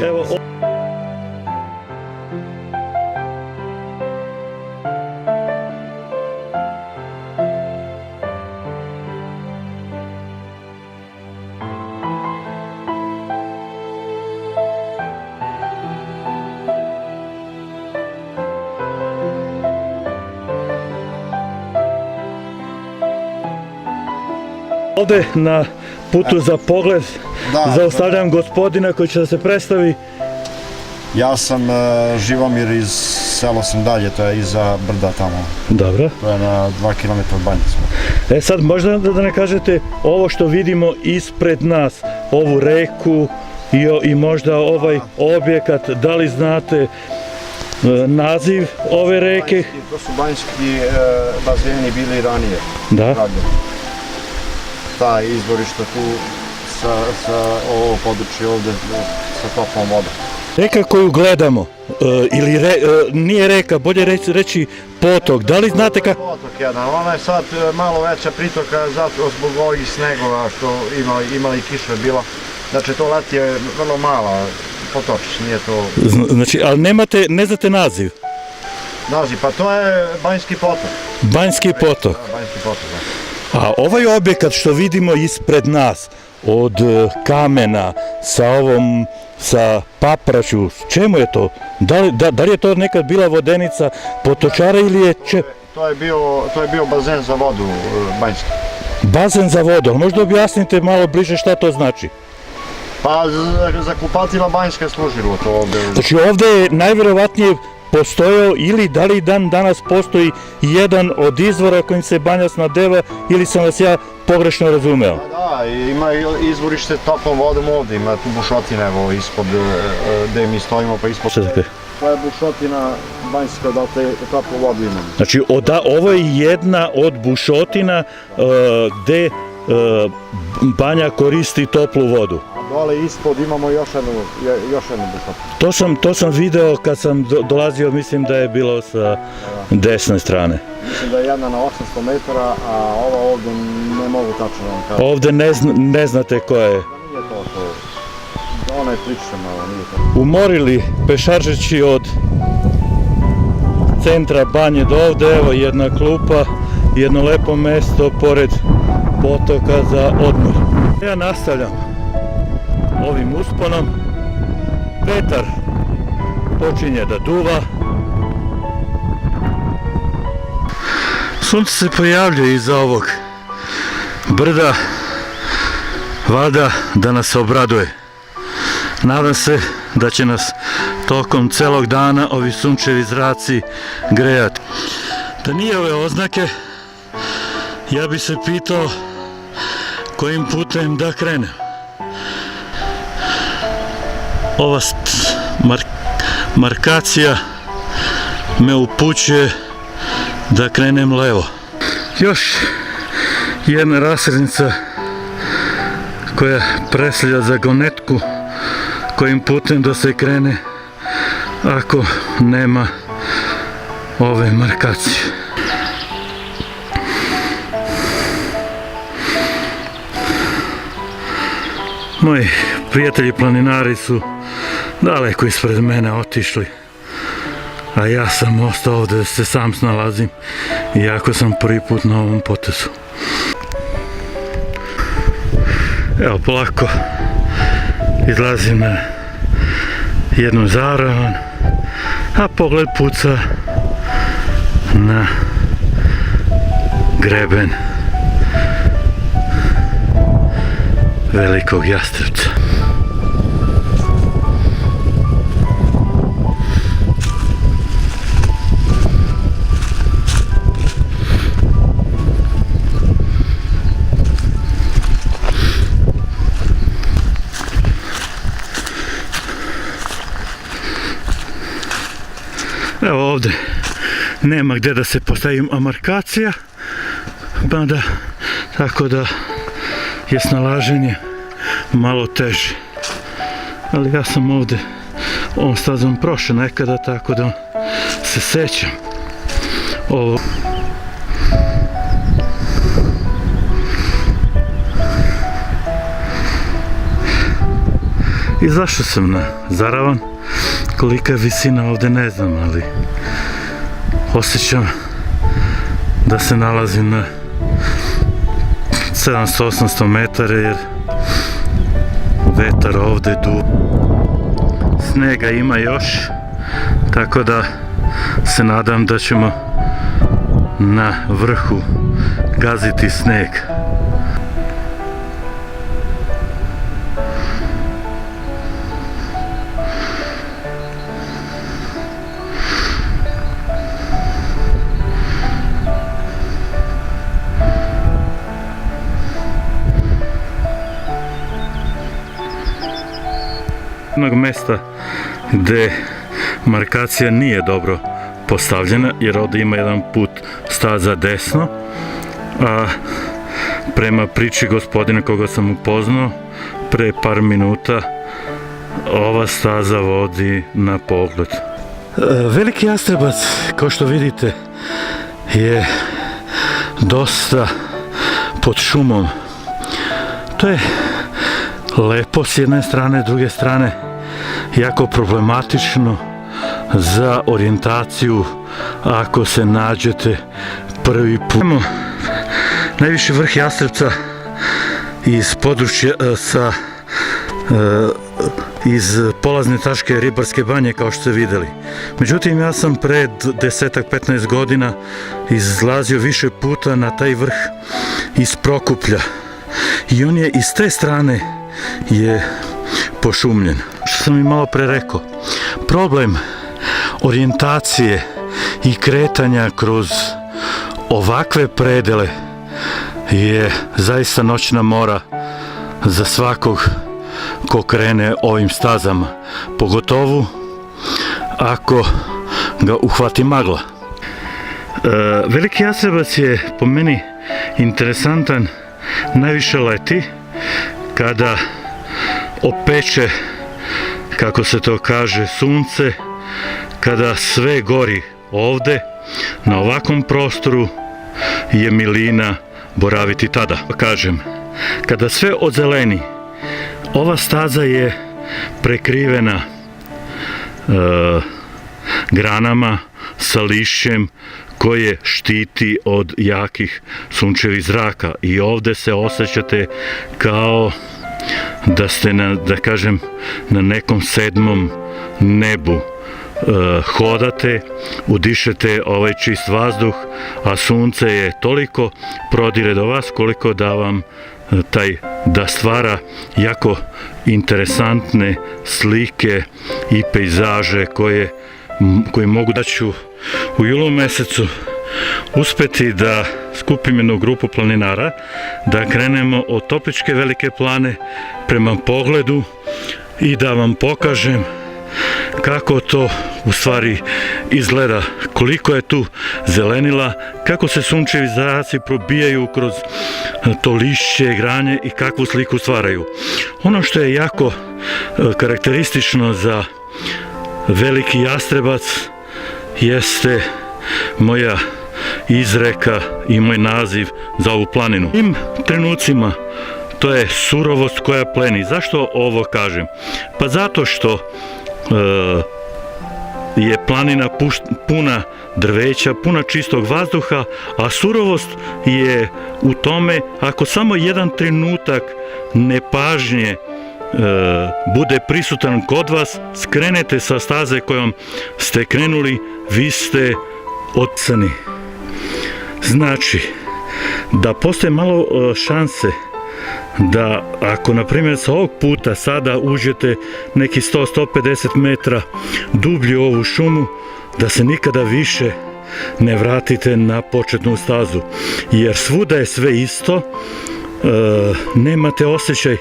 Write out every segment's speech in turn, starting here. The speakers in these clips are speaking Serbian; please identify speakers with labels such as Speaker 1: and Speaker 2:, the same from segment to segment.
Speaker 1: Evo, ovdje na putu za pogled zaustavljam gospodina koji će da se predstavi.
Speaker 2: Ja sam Živomir iz selo Sendalje, to je iza brda tamo.
Speaker 1: Dobro.
Speaker 2: To je na 2 km od Banjice.
Speaker 1: Sad možda da ne kažete ovo što vidimo ispred nas, ovu reku i možda ovaj objekat, da li znate naziv ove reke?
Speaker 2: To su banjski bazeni bili ranije.
Speaker 1: Da.
Speaker 2: Ta izvorišta tu sa ovo područje ovdje sa toplom vodom.
Speaker 1: Reka koju gledamo, ili nije reka, bolje reći potok, da li znate kako?
Speaker 2: Potok jedan, ona je sad malo veća pritoka zato zbog ovih snegova što imali kiša bila. Znači to leti je vrlo mala potočić, nije to...
Speaker 1: Znači, ali ne znate naziv?
Speaker 2: Naziv, pa to je Banjski potok.
Speaker 1: Banjski potok.
Speaker 2: Da, Banjski potok, da.
Speaker 1: A ovaj objekat što vidimo ispred nas, od kamena, sa papraću, čemu je to? Da li je to nekad bila vodenica potočara ili je...
Speaker 2: To je bio bazen za vodu banjski.
Speaker 1: Bazen za vodu, ali možda objasnite malo bliže šta to znači?
Speaker 2: Pa za kupatima Banjska služilo to ovdje.
Speaker 1: Znači ovdje je najvjerovatnije postojao ili da li dan danas postoji jedan od izvora kojim se banja snabdeva ili sam vas ja pogrešno razumeo?
Speaker 2: Da, ima izvorište toplom vodom ovdje, ima tu bušotina evo ispod gdje mi stojimo pa ispod. To je bušotina banjska da te toplu vodu imamo.
Speaker 1: Znači ovo je jedna od bušotina gdje banja koristi toplu vodu.
Speaker 2: Dole ispod imamo još jednu bušotinu.
Speaker 1: To sam video kad sam dolazio, mislim da je bilo sa desne strane.
Speaker 2: Mislim da je jedna na 800 metara, a ova ovdje ne mogu tačno vam kažem.
Speaker 1: Ovdje ne znate koja je.
Speaker 2: Nije to, ona je priče malo, nije to.
Speaker 1: Umorili pešačeći od centra banje do ovdje, evo jedna klupa, jedno lepo mesto pored potoka za odmor. Ja nastavljam ovim usponom, vetar počinje da duva, sunce se pojavljuje iza ovog brda, valjda da nas obraduje. Nadam se da će nas tokom celog dana ovi sunčevi zraci grejati. Da nije ove oznake, ja bi se pitao kojim putem da krenem. Ova markacija me upućuje da krenem levo. Još jedna raskrsnica koja predstavlja zagonetku kojim putem da se krene ako nema ove markacije. Moji prijatelji planinari su daleko ispred mene otišli, a ja sam ostao ovdje da se sam snalazim, iako sam prvi put na ovom potezu. Evo, polako izlazim na jednu zaravan, a pogled puca na greben Velikog Jastrebca. Evo ovdje nema gdje da se postavi markacija, tako da je snalaženje malo teže. Ali ja sam ovdje ovom stazom prošao nekada, tako da se sećam ovo. I zašto sam na Zaravan? Kolika je visina ovdje ne znam, ali osjećam da se nalazim na 700-800 metara jer vetar ovdje du. Snega ima još, tako da se nadam da ćemo na vrhu gaziti sneg. Jednog mjesta gdje markacija nije dobro postavljena jer ovdje ima jedan put staza desno, a prema priči gospodina koga sam upoznao pre par minuta ova staza vodi na pogled. Veliki Jastrebac, kao što vidite, je dosta pod šumom. To je lepo s jedne strane, s druge strane jako problematično za orijentaciju ako se nađete prvi put. Najviši vrh Jastrebca iz područja iz polazne tačke Ribarske banje, kao što ste vidjeli. Međutim, ja sam pred 10-15 godina izlazio više puta na taj vrh iz Prokuplja i on je iz te strane je pošumljen. Što sam i malo pre rekao, problem orijentacije i kretanja kroz ovakve predele je zaista noćna mora za svakog ko krene ovim stazama, pogotovo ako ga uhvati magla. Veliki Jastrebac je po meni interesantan najviše leti kada opeče, kako se to kaže, sunce, kada sve gori ovde, na ovakvom prostoru je milina boraviti tada. Kažem, kada sve ozeleni, ova staza je prekrivena granama sa lišćem koje štiti od jakih sunčevih zraka i ovdje se osjećate kao da ste da kažem na nekom sedmom nebu. Hodate, udišete ovaj čist vazduh, a sunce je toliko prodire do vas koliko da vam da stvara jako interesantne slike i pejzaže koji mogu da ću u julu mjesecu uspjeti da skupim jednu grupu planinara, da krenemo od Topličke Velike Plane prema Pogledu i da vam pokažem kako to u stvari izgleda, koliko je tu zelenila, kako se sunčevi zraci probijaju kroz to lišće, granje i kakvu sliku stvaraju. Ono što je jako karakteristično za Veliki Jastrebac jeste moja izreka i moj naziv za ovu planinu. U tim trenucima to je surovost koja pleni. Zašto ovo kažem? Pa zato što je planina puna drveća, puna čistog vazduha, a surovost je u tome ako samo jedan trenutak nepažnje bude prisutan kod vas, skrenete sa staze kojom ste krenuli, vi ste odsani. Znači, da postoje malo šanse da ako na primjer sa ovog puta sada uđete neki 100-150 metra dublje u ovu šumu, da se nikada više ne vratite na početnu stazu, jer svuda je sve isto, nemate osjećaj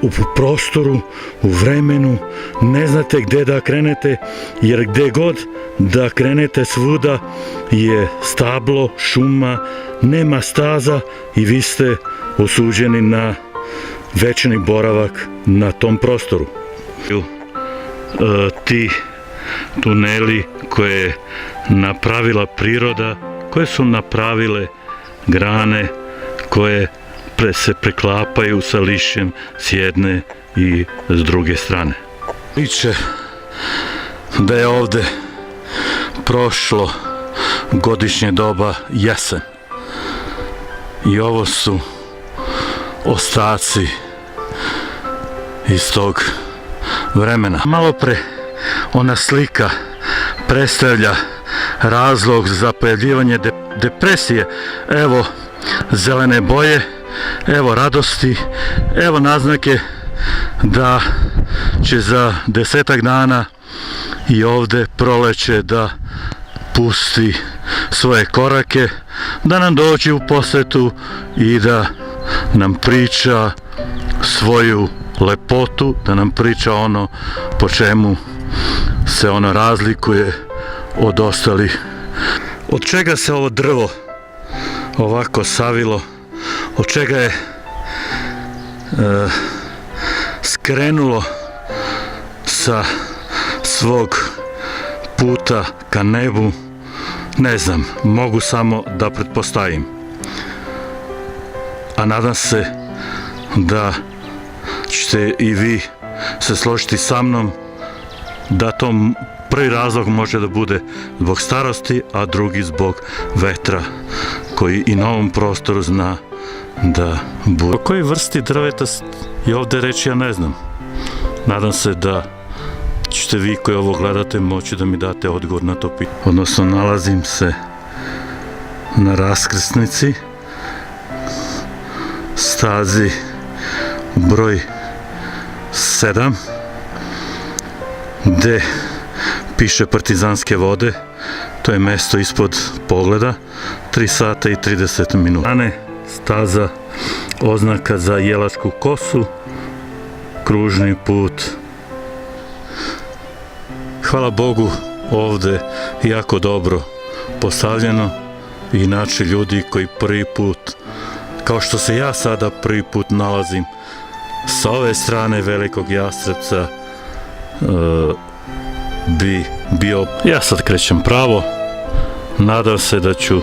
Speaker 1: u prostoru, u vremenu, ne znate gdje da krenete, jer gdje god da krenete svuda je stablo, šuma, nema staza i vi ste osuđeni na večni boravak na tom prostoru. Ti tuneli koje je napravila priroda, koje su napravile grane koje se preklapaju sa lišćem s jedne i s druge strane. Priče da je ovde prošlo godišnje doba jesen i ovo su ostaci iz tog vremena. Malo pre ona slika predstavlja razlog za pojavljivanje depresije. Evo zelene boje, evo radosti, evo naznake da će za 10-ak dana i ovde proleće da pusti svoje korake, da nam dođe u posetu i da nam priča svoju lepotu, da nam priča ono po čemu se ono razlikuje od ostalih. Od čega se ovo drvo ovako savilo, od čega je skrenulo sa svog puta ka nebu, ne znam, mogu samo da pretpostavim. A nadam se da ćete i vi se složiti sa mnom da to prvi razlog može da bude zbog starosti, a drugi zbog vetra koji i na ovom prostoru zna da bude. O kojoj vrsti drveta je ovde reći, ja ne znam. Nadam se da ćete vi koji ovo gledate moći da mi date odgovor na to pitanje. Odnosno, nalazim se na raskrsnici, stazi broj 7, gde piše Partizanske vode. To je mesto ispod pogleda, 3 sata i 30 minuta. Staza, oznaka za Jelačku kosu, kružni put. Hvala Bogu, ovde jako dobro postavljeno. Inače, ljudi koji prvi put, kao što se ja sada prvi put nalazim sa ove strane Velikog Jastrebca, bi bio... Ja sad krećem pravo, nadam se da ću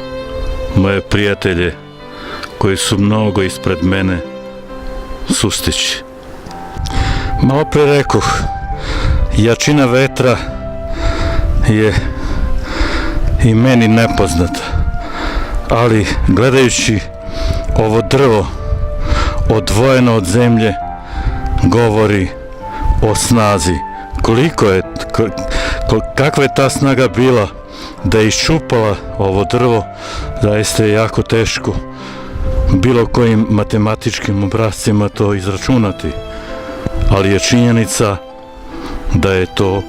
Speaker 1: moje prijatelje koji su mnogo ispred mene sustići. Malo pre rekoh, jačina vetra je i meni nepoznata, ali gledajući ovo drvo odvojeno od zemlje govori o snazi. Koliko je, kakva je ta snaga bila da je iščupala ovo drvo, zaista je jako teško bilo kojim matematičkim obrascima to izračunati, ali je činjenica da je to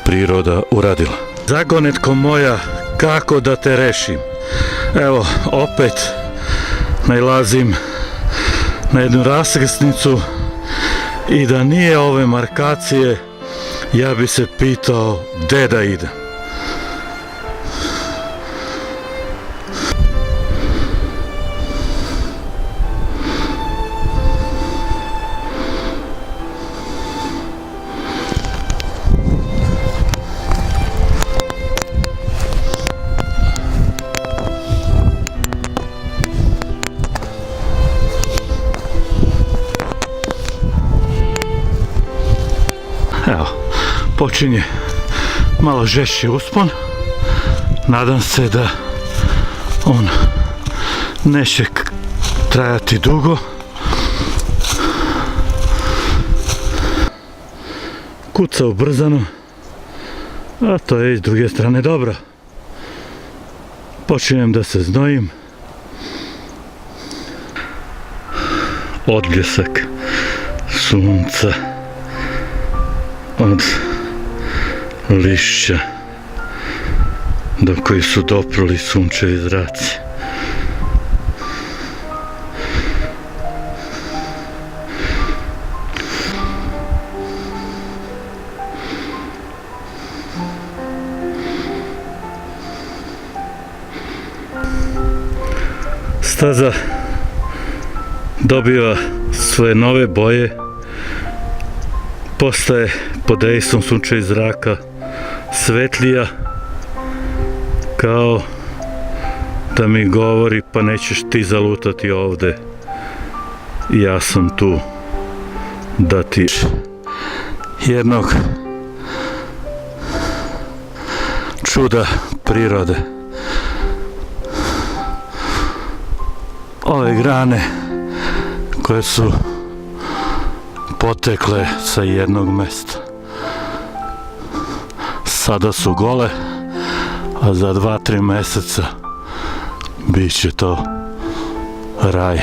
Speaker 1: priroda uradila. Zagonetko moja, kako da te rešim? Evo, opet nailazim na jednu raskrsnicu i da nije ove markacije, ja bi se pitao gde da idem. Evo, počinje malo žešći uspon. Nadam se da on neće trajati dugo. Kuca ubrzano, a to je iz druge strane dobro. Počinjem da se znojim. Odbljesak sunca od lišća do koji su dopruli sunčevi zraci. Staza dobiva svoje nove boje, postaje pod dejstvom sunčevih zraka svetlija, kao da mi govori pa nećeš ti zalutati ovde, ja sam tu dati jednog čuda prirode. Ove grane koje su potekle sa jednog mesta sada su gole, a za 2-3 meseca bit će to raj.